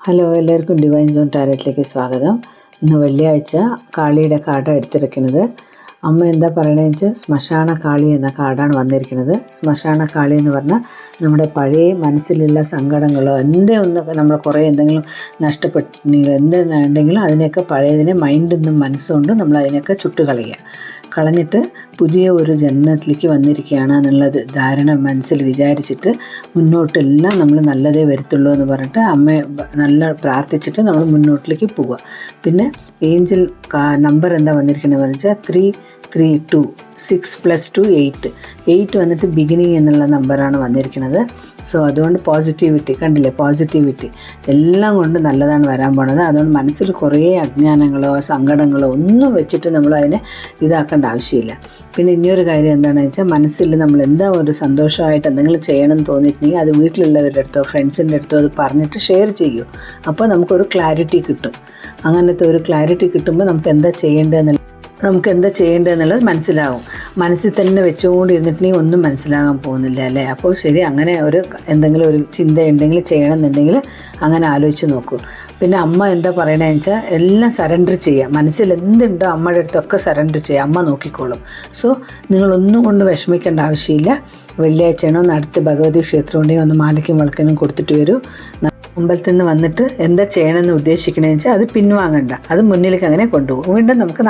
Hello, എല്ലാവർക്കും divine zone ടാരറ്റിലേക്ക് സ്വാഗതം. ഇന്ന് വെള്ളിയാഴ്ച കാളിയുടെ കാർഡാണ് എടുത്തിരിക്കുന്നത്. അമ്മ എന്താ പറയണതെന്ന് വെച്ചാൽ ശ്മശാന കാളി എന്ന കാർഡാണ് വന്നിരിക്കുന്നത്. ശ്മശാന കാളി എന്ന് പറഞ്ഞാൽ നമ്മുടെ പഴയ മനസ്സിലുള്ള സങ്കടങ്ങളോ ഒന്നൊക്കെ നമ്മൾ കുറേ എന്തെങ്കിലും നഷ്ടപ്പെട്ടെങ്കിലും എന്തുണ്ടെങ്കിലും അതിനെയൊക്കെ പഴയതിനെ മൈൻഡിൽ നിന്നും മനസ്സുകൊണ്ടും നമ്മൾ അതിനെയൊക്കെ കളഞ്ഞിട്ട് പുതിയ ഒരു ജന്മത്തിലേക്ക് വന്നിരിക്കുകയാണ് എന്നുള്ളത് ധാരണ മനസ്സിൽ വിചാരിച്ചിട്ട് മുന്നോട്ടെല്ലാം നമ്മൾ നല്ലതേ വരുത്തുള്ളൂ എന്ന് പറഞ്ഞിട്ട് അമ്മയെ നല്ല പ്രാർത്ഥിച്ചിട്ട് നമ്മൾ മുന്നോട്ടിലേക്ക് പോവുക. പിന്നെ ഏഞ്ചൽ നമ്പർ എന്താ വന്നിരിക്കുന്നത് വെച്ചാൽ 332 6 + 2 8 വന്നിട്ട് ബിഗിനിങ് എന്നുള്ള നമ്പറാണ് വന്നിരിക്കുന്നത്. സോ അതുകൊണ്ട് പോസിറ്റിവിറ്റി കണ്ടില്ലേ, പോസിറ്റിവിറ്റി എല്ലാം കൊണ്ട് നല്ലതാണ് വരാൻ പോണത്. അതുകൊണ്ട് മനസ്സിൽ കുറേ അജ്ഞാനങ്ങളോ സങ്കടങ്ങളോ ഒന്നും വെച്ചിട്ട് നമ്മൾ അതിനെ ഇതാക്കേണ്ട ആവശ്യമില്ല. പിന്നെ ഇനിയൊരു കാര്യം എന്താണെന്ന് വെച്ചാൽ മനസ്സിൽ നമ്മൾ എന്താ ഒരു സന്തോഷമായിട്ട് എന്തെങ്കിലും ചെയ്യണമെന്ന് തോന്നിയിട്ടുണ്ടെങ്കിൽ അത് വീട്ടിലുള്ളവരുടെ അടുത്തോ ഫ്രണ്ട്സിൻ്റെ അടുത്തോ അത് പറഞ്ഞിട്ട് ഷെയർ ചെയ്യൂ. അപ്പോൾ നമുക്കൊരു ക്ലാരിറ്റി കിട്ടും. അങ്ങനത്തെ ഒരു ക്ലാരിറ്റി കിട്ടുമ്പോൾ നമുക്ക് എന്താ ചെയ്യേണ്ടതെന്നുള്ളത് മനസ്സിലാവും. മനസ്സിൽ തന്നെ വെച്ചുകൊണ്ടിരുന്നിട്ടുണ്ടെങ്കിൽ ഒന്നും മനസ്സിലാകാൻ പോകുന്നില്ല അല്ലേ. അപ്പോൾ ശരി, അങ്ങനെ എന്തെങ്കിലും ഒരു ചിന്തയുണ്ടെങ്കിൽ ചെയ്യണമെന്നുണ്ടെങ്കിൽ അങ്ങനെ ആലോചിച്ച് നോക്കൂ. പിന്നെ അമ്മ എന്താ പറയണതെന്ന് വെച്ചാൽ എല്ലാം സറണ്ടർ ചെയ്യുക. മനസ്സിൽ എന്തുണ്ടോ അമ്മയുടെ അടുത്തൊക്കെ സറണ്ടർ ചെയ്യുക, അമ്മ നോക്കിക്കോളും. സോ നിങ്ങളൊന്നും കൊണ്ട് വിഷമിക്കേണ്ട ആവശ്യമില്ല. വെള്ളിയാഴ്ചയാണോ അടുത്ത് ഭഗവതി ക്ഷേത്രം ഉണ്ടെങ്കിൽ ഒന്ന് മാലയ്ക്കും വിളക്കിനും കൊടുത്തിട്ട് വരൂ. അമ്പലത്തിൽ നിന്ന് വന്നിട്ട് എന്താ ചെയ്യണമെന്ന് ഉദ്ദേശിക്കണമെന്ന് വെച്ചാൽ അത് പിൻവാങ്ങണ്ട, അത് മുന്നിലേക്ക് അങ്ങനെ കൊണ്ടുപോകും. വീണ്ടും നമുക്ക്